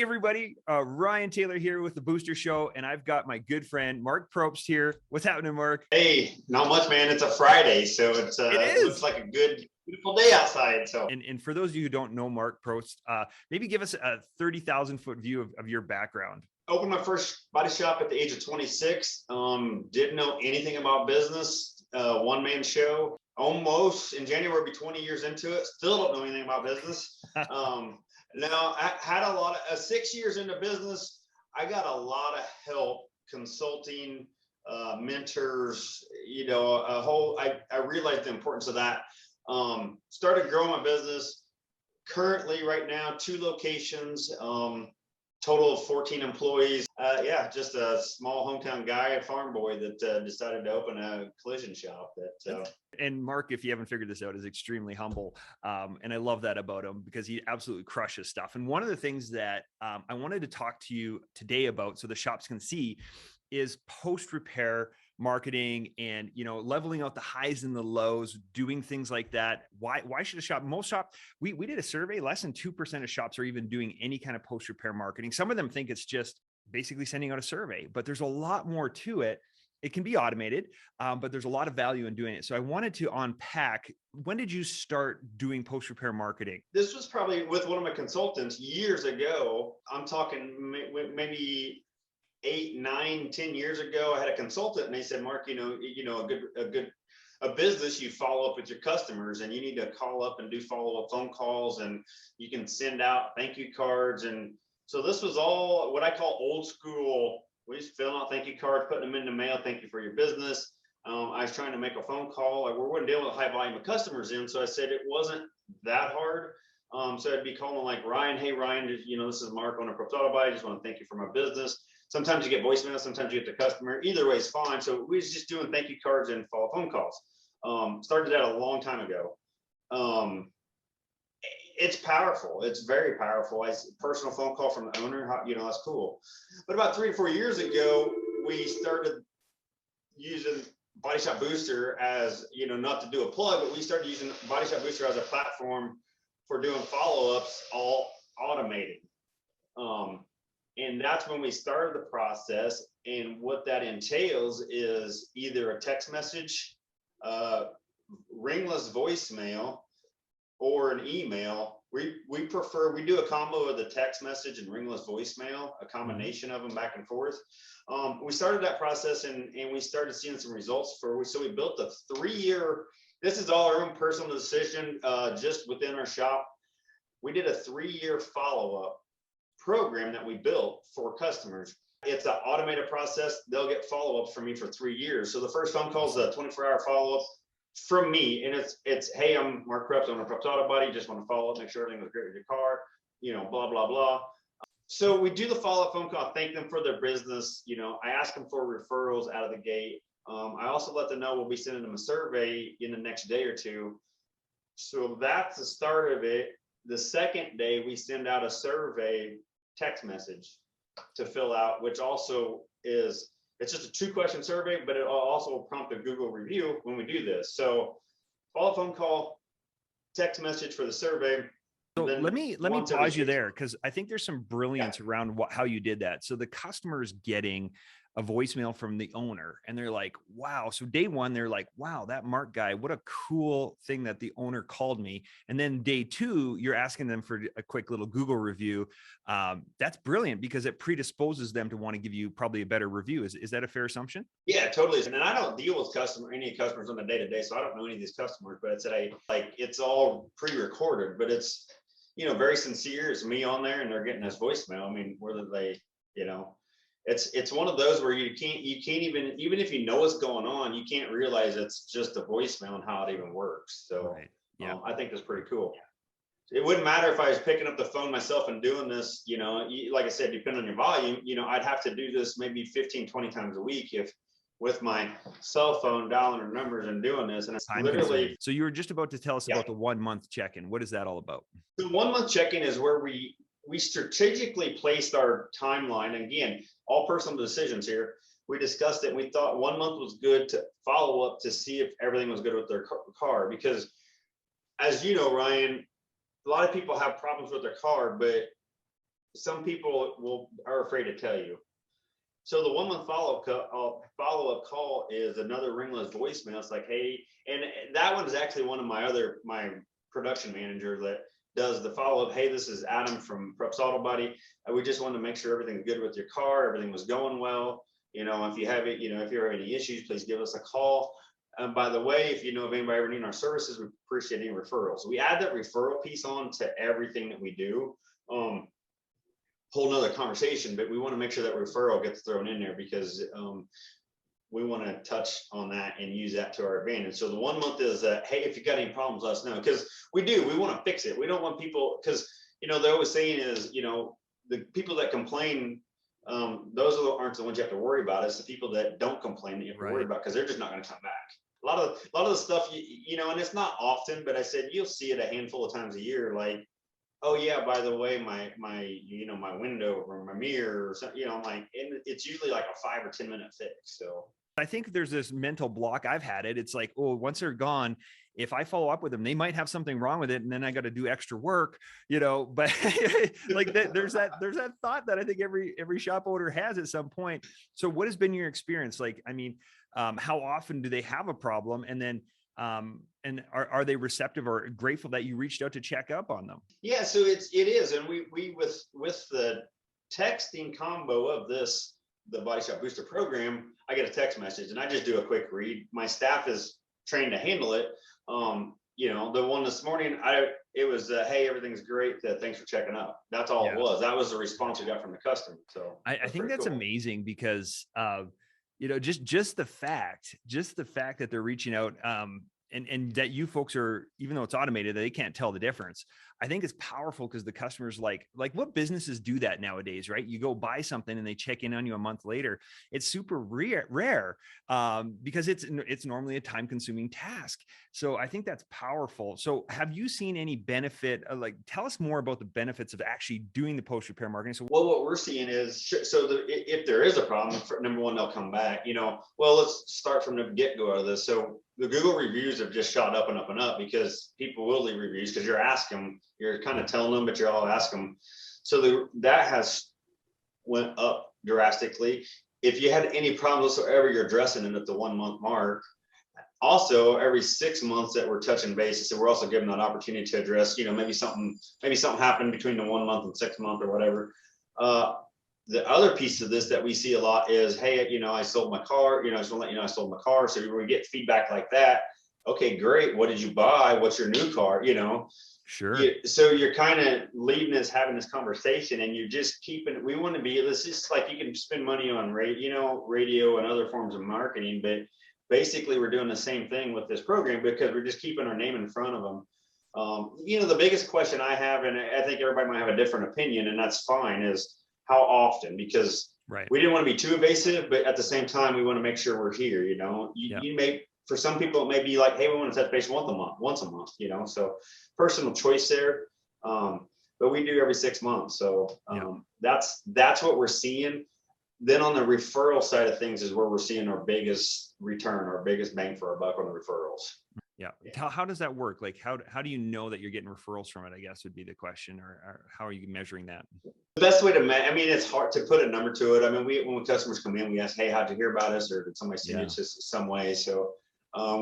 everybody, Ryan Taylor here with the Booster Show, and I've got my good friend Mark Probst here. What's happening, Mark? Hey, not much, man. It's a Friday, so it looks like a good, beautiful day outside. So, and for those of you who don't know Mark Probst, maybe give us a 30,000-foot view of your background. Opened my first body shop at the age of 26. Didn't know anything about business. One-man show. Almost in January, be 20 years into it. Still don't know anything about business. Now, I had a lot of 6 years into business. I got a lot of help, consulting, mentors. I realized the importance of that. Started growing my business. Currently, right now, 2 locations. Total of 14 employees. Just a small hometown guy, a farm boy that decided to open a collision shop. And Mark, if you haven't figured this out, is extremely humble. And I love that about him because he absolutely crushes stuff. And one of the things that I wanted to talk to you today about, so the shops can see, is post-repair marketing and, leveling out the highs and the lows, doing things like that. Why should a shop, most shops, we did a survey, less than 2% of shops are even doing any kind of post-repair marketing. Some of them think it's just basically sending out a survey, but there's a lot more to it. It can be automated, but there's a lot of value in doing it. So I wanted to unpack, when did you start doing post-repair marketing? This was probably with one of my consultants years ago. I'm talking maybe 8, 9, 10 years ago. I had a consultant and they said, Mark, a business, you follow up with your customers and you need to call up and do follow-up phone calls, and you can send out thank you cards. And so this was all what I call old school. We just fill out thank you cards, putting them in the mail. Thank you for your business. I was trying to make a phone call. We weren't dealing with a high volume of customers in. So I said it wasn't that hard. So I'd be calling like Ryan, hey Ryan, this is Mark on a Probst Autobody. I just want to thank you for my business. Sometimes you get voicemail, sometimes you get the customer. Either way is fine. So we was just doing thank you cards and follow phone calls. Started that a long time ago. It's powerful. It's very powerful. Personal phone call from the owner, that's cool. But about 3 or 4 years ago, we started using Body Shop Booster as, not to do a plug, but we started using Body Shop Booster as a platform for doing follow-ups, all automated. And that's when we started the process. And what that entails is either a text message, ringless voicemail, or an email. We do a combo of the text message and ringless voicemail, a combination of them back and forth. We started that process and we started seeing some results so we built a 3-year, this is all our own personal decision, just within our shop. We did a 3-year follow-up program that we built for customers. It's an automated process. They'll get follow-ups from me for 3 years. So the first phone call is a 24-hour follow-up from me, and it's hey, I'm Mark Probst on a Probst Autobody. Just want to follow up, make sure everything was great with your car, blah blah blah. So we do the follow-up phone call, thank them for their business. I ask them for referrals out of the gate. I also let them know we'll be sending them a survey in the next day or 2. So that's the start of it. The second day, we send out a survey text message to fill out, which also it's just a 2-question survey, but it also will prompt a Google review when we do this. So follow phone call, text message for the survey. So let me pause you there, because I think there's some brilliance around how you did that. So the customer's getting a voicemail from the owner and they're like, wow. So day 1, they're like, wow, that Mark guy, what a cool thing that the owner called me. And then day 2, you're asking them for a quick little Google review. That's brilliant because it predisposes them to want to give you probably a better review. Is that a fair assumption? Yeah, totally. And I don't deal with any customers on the day-to-day, so I don't know any of these customers, but it's all pre-recorded, but it's, very sincere. It's me on there and they're getting this voicemail. I mean, whether they, it's one of those where you can't even if you know what's going on, you can't realize it's just a voicemail and how it even works. So right. Yeah. I think that's pretty cool. Yeah. It wouldn't matter if I was picking up the phone myself and doing this, like I said, depending on your volume, I'd have to do this maybe 15, 20 times a week with my cell phone dialing her numbers and doing this. And it's literally. So you were just about to tell us about the 1-month check-in. What is that all about? The 1-month check-in is where we strategically placed our timeline. Again, all personal decisions here. We discussed it. We thought 1 month was good to follow up to see if everything was good with their car. Because as you know, Ryan, a lot of people have problems with their car, but some people are afraid to tell you. So the 1 month follow-up call is another ringless voicemail. It's like, hey, and that one is actually one of my production manager that does the follow-up. Hey, this is Adam from Probst Autobody. We just wanted to make sure everything's good with your car, everything was going well. If you have it, if you have any issues, please give us a call. By the way, if you know of anybody ever needing our services, we appreciate any referrals. We add that referral piece on to everything that we do. Whole nother conversation, but we want to make sure that referral gets thrown in there because we want to touch on that and use that to our advantage. So the 1 month is hey, if you got any problems, let us know, because we want to fix it. We don't want people, because they're always saying is the people that complain, those aren't the ones you have to worry about. It's the people that don't complain that you have to worry about, because they're just not going to come back. A lot of the stuff, and it's not often, but I said you'll see it a handful of times a year, like, oh yeah, by the way, my my window or my mirror or something, I'm like, and it's usually like a 5 or 10 minute fix. So I think there's this mental block. I've had it. It's like, oh, once they're gone, if I follow up with them, they might have something wrong with it, and then I got to do extra work, but like there's that thought that I think every shop owner has at some point. So what has been your experience? Like, I mean, how often do they have a problem? And then, and are they receptive or grateful that you reached out to check up on them? Yeah, so it is. And we with the texting combo of the Body Shop Booster program, I get a text message and I just do a quick read. My staff is trained to handle it. The one this morning, it was, hey, everything's great. Thanks for checking up. That's all it was. That was the response we got from the customer. So I think that's cool. Amazing because, just the fact that they're reaching out, and that you folks are, even though it's automated, they can't tell the difference. I think it's powerful because the customers like what businesses do that nowadays, right? You go buy something and they check in on you a month later. It's super rare because it's normally a time consuming task. So I think that's powerful. So have you seen any benefit? Tell us more about the benefits of actually doing the post repair marketing. So what we're seeing is, if there is a problem, number one, they'll come back. Well, let's start from the get-go of this. So the Google reviews have just shot up and up and up because people will leave reviews because you're asking, you're kind of telling them, but you're all asking them. So that has went up drastically. If you had any problems whatsoever, you're addressing it at the 1 month mark. Also, every 6 months that we're touching base, so we're also giving that opportunity to address, maybe something happened between the 1 month and 6 month or whatever. The other piece of this that we see a lot is, hey, I sold my car, I just want to let you know I sold my car. So we get feedback like that. Okay, great. What did you buy? What's your new car? Sure. So you're kind of leading us, having this conversation, and you're just keeping, we want to be, it's just like you can spend money on radio and other forms of marketing, but basically we're doing the same thing with this program because we're just keeping our name in front of them. The biggest question I have, and I think everybody might have a different opinion, and that's fine, is how often, because we didn't want to be too evasive, but at the same time, we want to make sure we're here. You may, for some people, it may be like, hey, we want to touch base once a month, so personal choice there. But we do every 6 months. So that's what we're seeing. Then on the referral side of things is where we're seeing our biggest return, our biggest bang for our buck on the referrals. Yeah. How does that work? Like, how do you know that you're getting referrals from it, I guess would be the question, or how are you measuring that? The best way to it's hard to put a number to it. I mean, when customers come in, we ask, hey, how'd you hear about us? Or did somebody send it to some way? So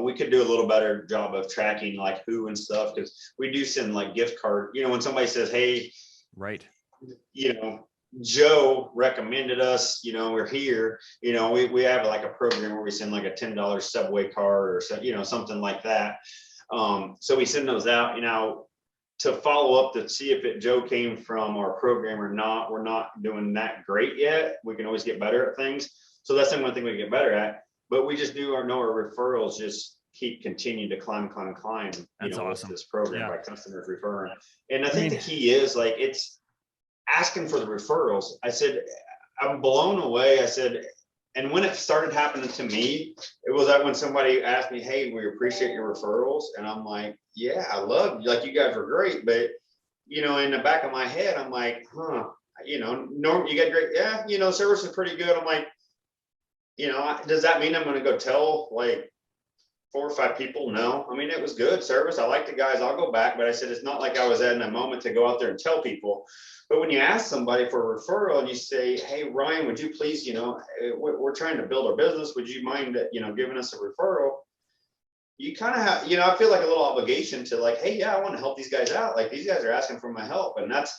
we could do a little better job of tracking like who and stuff, because we do send like gift card, when somebody says, hey, Joe recommended us, we're here, we have like a program where we send like a $10 subway card or something like that. So we send those out, to follow up to see if Joe came from our program or not. We're not doing that great yet. We can always get better at things. So that's the one thing we get better at, but we just know our referrals just continue to climb, That's awesome. With this program by customers referring. And I think the key is like, it's asking for the referrals. I said, I'm blown away. I said, and when it started happening to me, it was that when somebody asked me, hey, we appreciate your referrals. And I'm like, yeah, I love you. Like, you guys were great. But, in the back of my head, I'm like, Norm, you got great. Yeah, service is pretty good. I'm like, does that mean I'm going to go tell like 4 or 5 people? No. I mean, it was good service. I like the guys. I'll go back. But I said, it's not like I was in a moment to go out there and tell people. But when you ask somebody for a referral and you say, hey, Ryan, would you please, we're trying to build our business. Would you mind, giving us a referral? You kind of have, I feel like a little obligation to like, hey, yeah, I want to help these guys out. Like these guys are asking for my help. And that's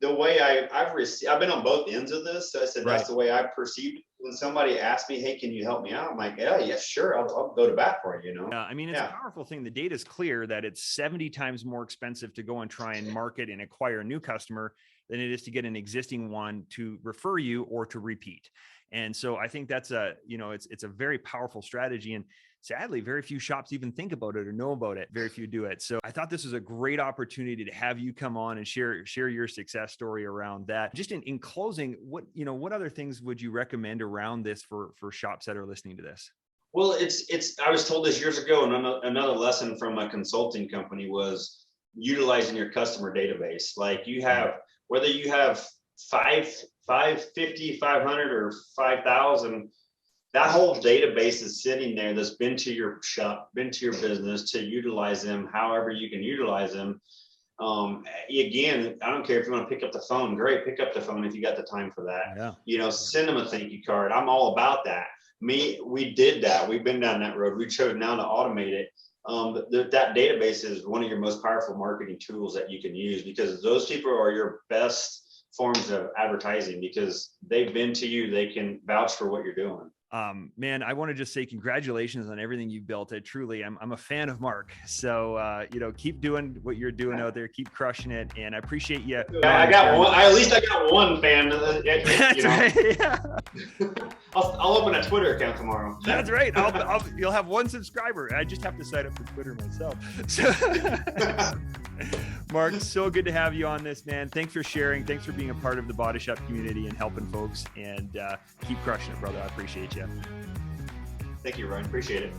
the way I've been on both ends of this. So I said, that's the way I perceived it. When somebody asked me, hey, can you help me out? I'm like, yeah, sure. I'll go to bat for you, I mean, it's a powerful thing. The data is clear that it's 70 times more expensive to go and try and market and acquire a new customer than it is to get an existing one to refer you or to repeat. And so I think that's it's a very powerful strategy. And sadly, very few shops even think about it or know about it. Very few do it. So I thought this was a great opportunity to have you come on and share your success story around that. Just in closing, what other things would you recommend around this for shops that are listening to this? Well, I was told this years ago, and another lesson from a consulting company was utilizing your customer database. Like whether you have 550, 500 or 5,000, that whole database is sitting there that's been to your shop, been to your business, to utilize them however you can utilize them. Again, I don't care if you want to pick up the phone, great, pick up the phone if you got the time for that. Yeah. Send them a thank you card. I'm all about that. We did that. We've been down that road. We chose now to automate it. That database is one of your most powerful marketing tools that you can use, because those people are your best forms of advertising, because they've been to you. They can vouch for what you're doing. Man, I want to just say congratulations on everything you've built. I'm a fan of Mark. So, keep doing what you're doing out there. Keep crushing it. And I appreciate you. I got one. At least I got one fan. That's right. Yeah. I'll open a Twitter account tomorrow. That's right. You'll have one subscriber. I just have to sign up for Twitter myself. So, Mark, so good to have you on this, man. Thanks for sharing. Thanks for being a part of the Body Shop community and helping folks, and keep crushing it, brother. I appreciate you. Thank you, Ryan. Appreciate it.